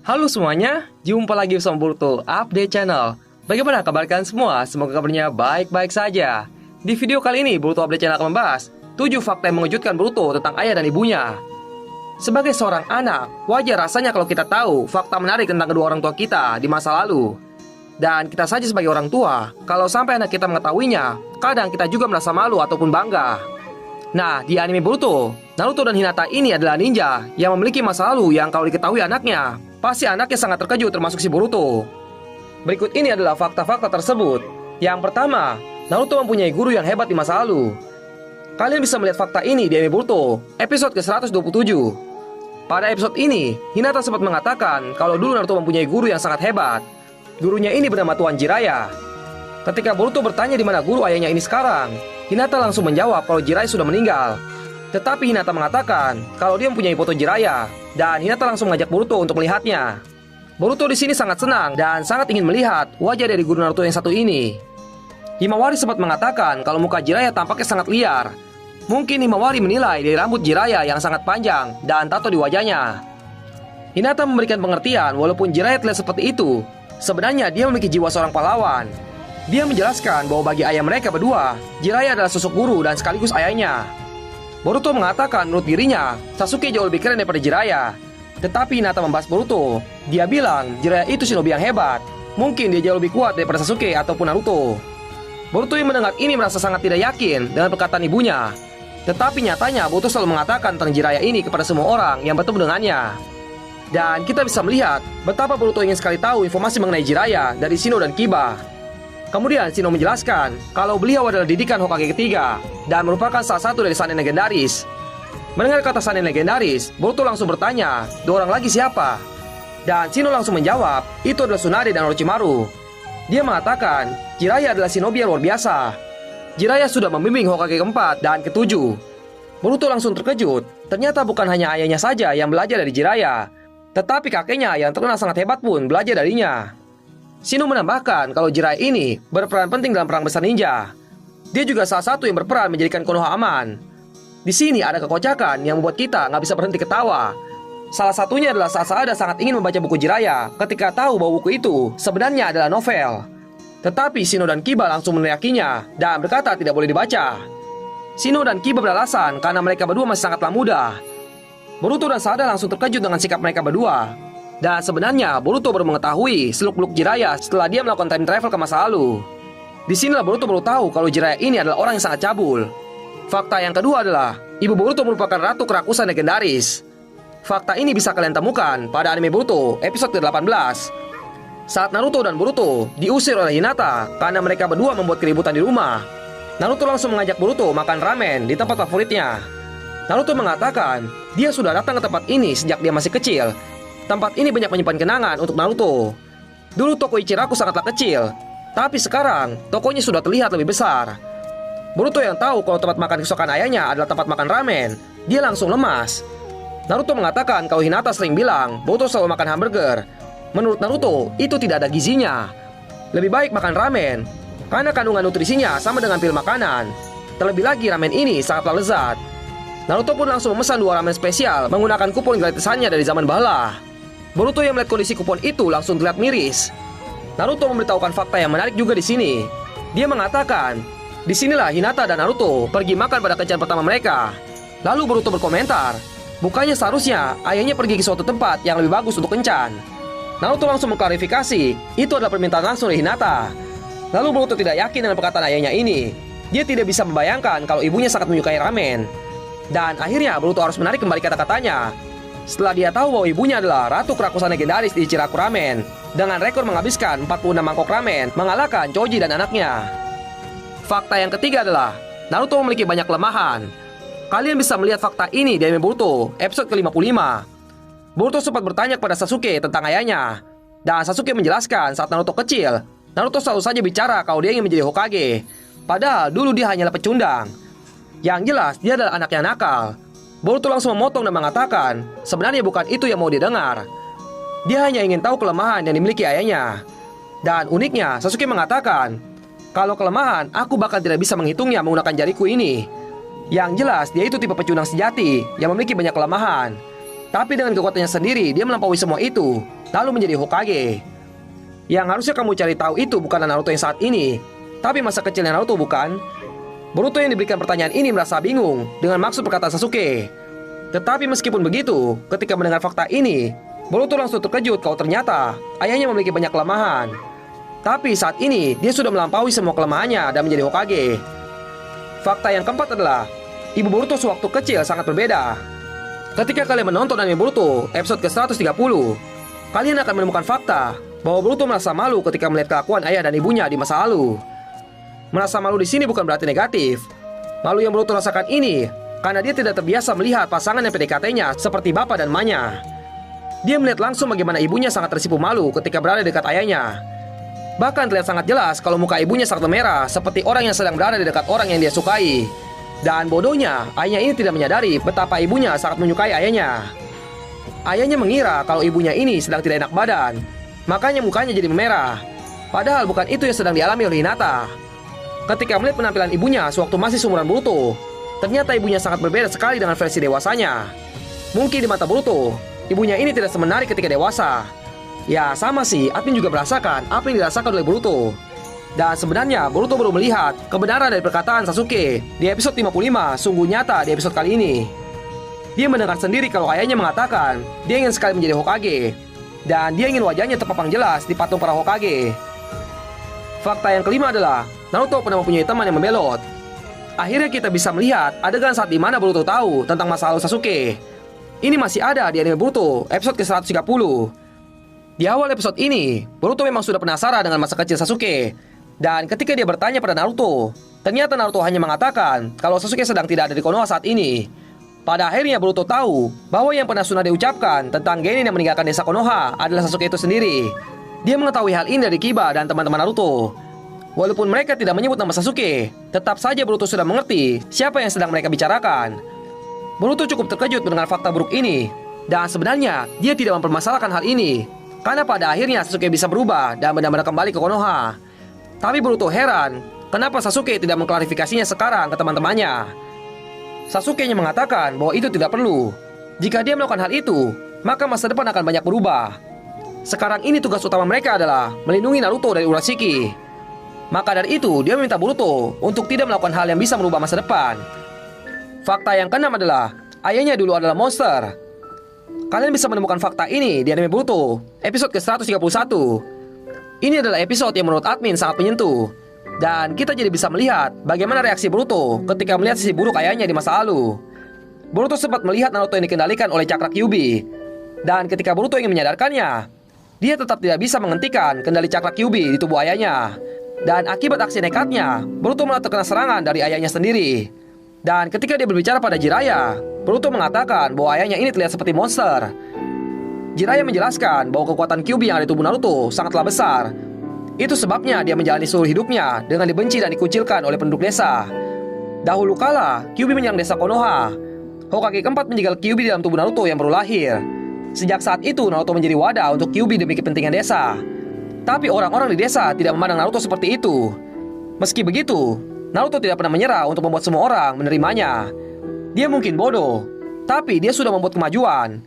Halo semuanya, jumpa lagi bersama Boruto Update Channel. Bagaimana kabar kalian semua? Semoga kabarnya baik-baik saja. Di video kali ini, Boruto Update Channel akan membahas 7 fakta yang mengejutkan Boruto tentang ayah dan ibunya. Sebagai seorang anak, wajar rasanya kalau kita tahu fakta menarik tentang kedua orang tua kita di masa lalu. Dan kita saja sebagai orang tua, kalau sampai anak kita mengetahuinya, kadang kita juga merasa malu ataupun bangga. Nah, di anime Boruto, Naruto dan Hinata ini adalah ninja yang memiliki masa lalu yang kalau diketahui anaknya, pasti anaknya sangat terkejut termasuk si Boruto. Berikut ini adalah fakta-fakta tersebut. Yang pertama, Naruto mempunyai guru yang hebat di masa lalu. Kalian bisa melihat fakta ini di anime Boruto, episode ke-127. Pada episode ini, Hinata sempat mengatakan kalau dulu Naruto mempunyai guru yang sangat hebat. Gurunya ini bernama Tuan Jiraiya. Ketika Boruto bertanya di mana guru ayahnya ini sekarang, Hinata langsung menjawab kalau Jiraiya sudah meninggal. Tetapi Hinata mengatakan kalau dia mempunyai foto Jiraiya, dan Hinata langsung mengajak Boruto untuk melihatnya. Boruto di sini sangat senang dan sangat ingin melihat wajah dari guru Naruto yang satu ini. Himawari sempat mengatakan kalau muka Jiraiya tampaknya sangat liar. Mungkin Himawari menilai dari rambut Jiraiya yang sangat panjang dan tato di wajahnya. Hinata memberikan pengertian walaupun Jiraiya terlihat seperti itu, sebenarnya dia memiliki jiwa seorang pahlawan. Dia menjelaskan bahwa bagi ayah mereka berdua, Jiraiya adalah sosok guru dan sekaligus ayahnya. Boruto mengatakan menurut dirinya, Sasuke jauh lebih keren daripada Jiraiya. Tetapi Hinata membahas Boruto. Dia bilang Jiraiya itu shinobi yang hebat. Mungkin dia jauh lebih kuat daripada Sasuke ataupun Naruto. Boruto yang mendengar ini merasa sangat tidak yakin dengan perkataan ibunya. Tetapi nyatanya Boruto selalu mengatakan tentang Jiraiya ini kepada semua orang yang bertemu dengannya. Dan kita bisa melihat betapa Boruto ingin sekali tahu informasi mengenai Jiraiya dari Shino dan Kiba. Kemudian Shino menjelaskan kalau beliau adalah didikan Hokage ketiga dan merupakan salah satu dari Shanin legendaris. Mendengar kata Shanin legendaris, Boruto langsung bertanya, dua orang lagi siapa? Dan Shino langsung menjawab, itu adalah Tsunade dan Orochimaru. Dia mengatakan, Jiraiya adalah shinobi yang luar biasa. Jiraiya sudah membimbing Hokage keempat dan ketujuh. Boruto langsung terkejut, ternyata bukan hanya ayahnya saja yang belajar dari Jiraiya, tetapi kakeknya yang terkenal sangat hebat pun belajar darinya. Shino menambahkan kalau Jiraiya ini berperan penting dalam perang besar ninja. Dia juga salah satu yang berperan menjadikan Konoha aman. Di sini ada kekocakan yang membuat kita nggak bisa berhenti ketawa. Salah satunya adalah saat Saada sangat ingin membaca buku Jiraiya ketika tahu bahwa buku itu sebenarnya adalah novel. Tetapi Shino dan Kiba langsung meneriakinya dan berkata tidak boleh dibaca. Shino dan Kiba beralasan karena mereka berdua masih sangatlah muda. Boruto dan Saada langsung terkejut dengan sikap mereka berdua. Dan sebenarnya Boruto baru mengetahui seluk-beluk Jiraiya setelah dia melakukan time travel ke masa lalu. Disinilah Boruto baru tahu kalau Jiraiya ini adalah orang yang sangat cabul. Fakta yang kedua adalah ibu Boruto merupakan ratu kerakusan legendaris. Fakta ini bisa kalian temukan pada anime Boruto episode ke-18. Saat Naruto dan Boruto diusir oleh Hinata karena mereka berdua membuat keributan di rumah, Naruto langsung mengajak Boruto makan ramen di tempat favoritnya. Naruto mengatakan dia sudah datang ke tempat ini sejak dia masih kecil. Tempat ini banyak menyimpan kenangan untuk Naruto. Dulu toko Ichiraku sangatlah kecil, tapi sekarang tokonya sudah terlihat lebih besar. Boruto yang tahu kalau tempat makan kesukaan ayahnya adalah tempat makan ramen, dia langsung lemas. Naruto mengatakan kalau Hinata sering bilang Boruto selalu makan hamburger. Menurut Naruto, itu tidak ada gizinya. Lebih baik makan ramen, karena kandungan nutrisinya sama dengan pil makanan. Terlebih lagi ramen ini sangatlah lezat. Naruto pun langsung memesan 2 ramen spesial menggunakan kupon gratisannya dari zaman bala. Boruto yang melihat kondisi kupon itu langsung terlihat miris. Naruto memberitahukan fakta yang menarik juga di sini. Dia mengatakan, disinilah Hinata dan Naruto pergi makan pada kencan pertama mereka. Lalu Boruto berkomentar, bukannya seharusnya ayahnya pergi ke suatu tempat yang lebih bagus untuk kencan. Naruto langsung mengklarifikasi, itu adalah permintaan langsung dari Hinata. Lalu Boruto tidak yakin dengan perkataan ayahnya ini. Dia tidak bisa membayangkan kalau ibunya sangat menyukai ramen. Dan akhirnya Boruto harus menarik kembali kata-katanya. Setelah dia tahu bahwa ibunya adalah ratu kerakusan legendaris di Ichiraku Ramen dengan rekor menghabiskan 46 mangkok ramen mengalahkan Choji dan anaknya. Fakta yang ketiga adalah Naruto memiliki banyak kelemahan. Kalian bisa melihat fakta ini di anime Boruto episode ke-55. Boruto sempat bertanya kepada Sasuke tentang ayahnya. Dan Sasuke menjelaskan saat Naruto kecil, Naruto selalu saja bicara kalau dia ingin menjadi Hokage. Padahal dulu dia hanyalah pecundang. Yang jelas dia adalah anak yang nakal. Boruto langsung memotong dan mengatakan sebenarnya bukan itu yang mau didengar. Dia hanya ingin tahu kelemahan yang dimiliki ayahnya. Dan uniknya Sasuke mengatakan kalau kelemahan aku bahkan tidak bisa menghitungnya menggunakan jariku ini. Yang jelas dia itu tipe pecundang sejati yang memiliki banyak kelemahan. Tapi dengan kekuatannya sendiri, dia melampaui semua itu, lalu menjadi Hokage. Yang harusnya kamu cari tahu itu bukanlah Naruto yang saat ini, tapi masa kecilnya Naruto, bukan? Boruto yang diberikan pertanyaan ini merasa bingung dengan maksud perkataan Sasuke. Tetapi meskipun begitu, ketika mendengar fakta ini, Boruto langsung terkejut kalau ternyata ayahnya memiliki banyak kelemahan. Tapi saat ini, dia sudah melampaui semua kelemahannya dan menjadi Hokage. Fakta yang keempat adalah, ibu Boruto sewaktu kecil sangat berbeda. Ketika kalian menonton anime Boruto episode ke-130, kalian akan menemukan fakta bahwa Boruto merasa malu ketika melihat kelakuan ayah dan ibunya di masa lalu. Merasa malu di sini bukan berarti negatif. Malu yang Boruto rasakan ini karena dia tidak terbiasa melihat pasangan yang PDKT-nya seperti bapak dan emaknya. Dia melihat langsung bagaimana ibunya sangat tersipu malu ketika berada dekat ayahnya. Bahkan terlihat sangat jelas kalau muka ibunya sangat memerah seperti orang yang sedang berada di dekat orang yang dia sukai. Dan bodohnya, ayahnya ini tidak menyadari betapa ibunya sangat menyukai ayahnya. Ayahnya mengira kalau ibunya ini sedang tidak enak badan, makanya mukanya jadi memerah. Padahal bukan itu yang sedang dialami oleh Hinata. Ketika melihat penampilan ibunya sewaktu masih seumuran Boruto, ternyata ibunya sangat berbeda sekali dengan versi dewasanya. Mungkin di mata Boruto, ibunya ini tidak semenarik ketika dewasa. Ya sama sih, Admin juga merasakan apa yang dirasakan oleh Boruto. Dan sebenarnya Boruto baru melihat kebenaran dari perkataan Sasuke di episode 55 sungguh nyata di episode kali ini. Dia mendengar sendiri kalau ayahnya mengatakan dia ingin sekali menjadi Hokage, dan dia ingin wajahnya terpapang jelas di patung para Hokage. Fakta yang kelima adalah Naruto pernah mempunyai teman yang membelot. Akhirnya kita bisa melihat adegan saat dimana Boruto tahu tentang masa lalu Sasuke. Ini masih ada di anime Boruto episode ke-130. Di awal episode ini, Boruto memang sudah penasaran dengan masa kecil Sasuke. Dan ketika dia bertanya pada Naruto, ternyata Naruto hanya mengatakan kalau Sasuke sedang tidak ada di Konoha saat ini. Pada akhirnya Boruto tahu bahwa yang pernah Tsunade ucapkan tentang genin yang meninggalkan desa Konoha adalah Sasuke itu sendiri. Dia mengetahui hal ini dari Kiba dan teman-teman Naruto. Walaupun mereka tidak menyebut nama Sasuke, tetap saja Boruto sudah mengerti siapa yang sedang mereka bicarakan. Boruto cukup terkejut mendengar fakta buruk ini. Dan sebenarnya dia tidak mempermasalahkan hal ini, karena pada akhirnya Sasuke bisa berubah dan benar-benar kembali ke Konoha. Tapi Boruto heran, kenapa Sasuke tidak mengklarifikasinya sekarang ke teman-temannya. Sasuke-nya mengatakan bahwa itu tidak perlu. Jika dia melakukan hal itu, maka masa depan akan banyak berubah. Sekarang ini tugas utama mereka adalah melindungi Naruto dari Urashiki. Maka dari itu, dia meminta Boruto untuk tidak melakukan hal yang bisa merubah masa depan. Fakta yang keenam adalah ayahnya dulu adalah monster. Kalian bisa menemukan fakta ini di anime Boruto episode ke-131. Ini adalah episode yang menurut Admin sangat menyentuh. Dan kita jadi bisa melihat bagaimana reaksi Boruto ketika melihat sisi buruk ayahnya di masa lalu. Boruto sempat melihat Naruto yang dikendalikan oleh cakra Kyuubi. Dan ketika Boruto ingin menyadarkannya, dia tetap tidak bisa menghentikan kendali cakra Kyuubi di tubuh ayahnya. Dan akibat aksi nekatnya, Boruto malah terkena serangan dari ayahnya sendiri. Dan ketika dia berbicara pada Jiraiya, Boruto mengatakan bahwa ayahnya ini terlihat seperti monster. Jiraiya menjelaskan bahwa kekuatan Kyuubi yang ada di tubuh Naruto sangatlah besar. Itu sebabnya dia menjalani seluruh hidupnya dengan dibenci dan dikucilkan oleh penduduk desa. Dahulu kala, Kyuubi menyerang desa Konoha. Hokage keempat menjegal Kyuubi dalam tubuh Naruto yang baru lahir. Sejak saat itu, Naruto menjadi wadah untuk Kyuubi demi kepentingan desa. Tapi orang-orang di desa tidak memandang Naruto seperti itu. Meski begitu, Naruto tidak pernah menyerah untuk membuat semua orang menerimanya. Dia mungkin bodoh, tapi dia sudah membuat kemajuan.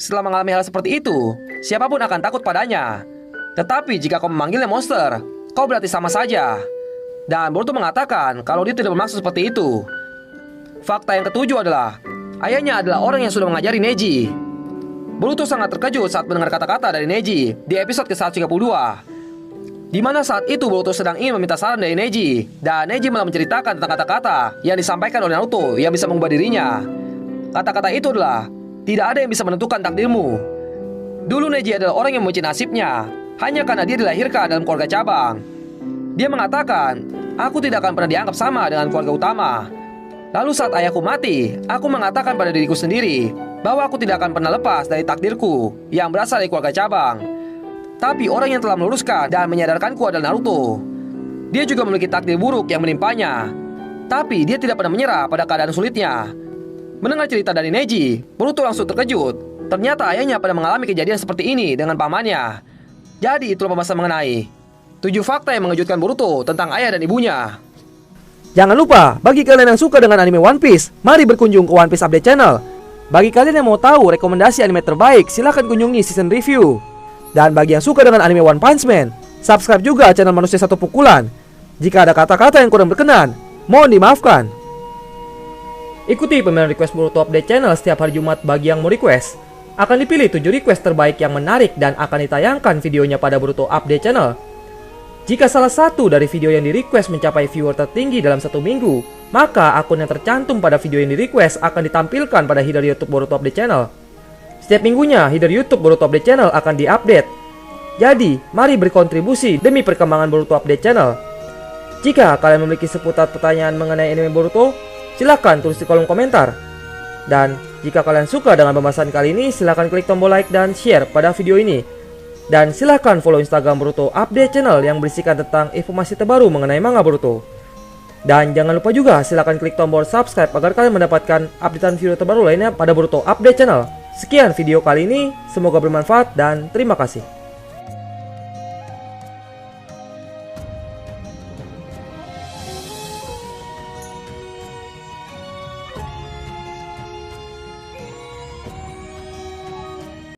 Setelah mengalami hal seperti itu, siapapun akan takut padanya. Tetapi jika kau memanggilnya monster, kau berarti sama saja. Dan Boruto mengatakan kalau dia tidak bermaksud seperti itu. Fakta yang ketujuh adalah ayahnya adalah orang yang sudah mengajari Neji. Boruto sangat terkejut saat mendengar kata-kata dari Neji di episode ke-132, di mana saat itu Boruto sedang ingin meminta saran dari Neji, dan Neji malah menceritakan tentang kata-kata yang disampaikan oleh Naruto yang bisa mengubah dirinya. Kata-kata itu adalah, tidak ada yang bisa menentukan takdirmu. Dulu Neji adalah orang yang membenci nasibnya hanya karena dia dilahirkan dalam keluarga cabang. Dia mengatakan, aku tidak akan pernah dianggap sama dengan keluarga utama. Lalu saat ayahku mati, aku mengatakan pada diriku sendiri bahwa aku tidak akan pernah lepas dari takdirku yang berasal dari keluarga cabang. Tapi orang yang telah meluruskan dan menyadarkanku adalah Naruto. Dia juga memiliki takdir buruk yang menimpanya, tapi dia tidak pernah menyerah pada keadaan sulitnya. Mendengar cerita dari Neji, Boruto langsung terkejut. Ternyata ayahnya pernah mengalami kejadian seperti ini dengan pamannya. Jadi itulah pembahasan mengenai 7 fakta yang mengejutkan Boruto tentang ayah dan ibunya. Jangan lupa, bagi kalian yang suka dengan anime One Piece, mari berkunjung ke One Piece Update Channel. Bagi kalian yang mau tahu rekomendasi anime terbaik, silahkan kunjungi season review. Dan bagi yang suka dengan anime One Punch Man, subscribe juga channel Manusia Satu Pukulan. Jika ada kata-kata yang kurang berkenan, mohon dimaafkan. Ikuti pemilihan request Boruto Update Channel setiap hari Jumat bagi yang mau request. Akan dipilih 7 request terbaik yang menarik dan akan ditayangkan videonya pada Boruto Update Channel. Jika salah satu dari video yang di-request mencapai viewer tertinggi dalam 1 minggu, maka akun yang tercantum pada video yang di-request akan ditampilkan pada header YouTube Boruto Update Channel. Setiap minggunya, header YouTube Boruto Update Channel akan di-update. Jadi, mari berkontribusi demi perkembangan Boruto Update Channel. Jika kalian memiliki seputar pertanyaan mengenai anime Boruto, silahkan tulis di kolom komentar. Dan jika kalian suka dengan pembahasan kali ini, silahkan klik tombol like dan share pada video ini. Dan silahkan follow Instagram Boruto Update Channel yang berisikan tentang informasi terbaru mengenai manga Boruto. Dan jangan lupa juga silahkan klik tombol subscribe agar kalian mendapatkan updatean video terbaru lainnya pada Boruto Update Channel. Sekian video kali ini, semoga bermanfaat dan terima kasih.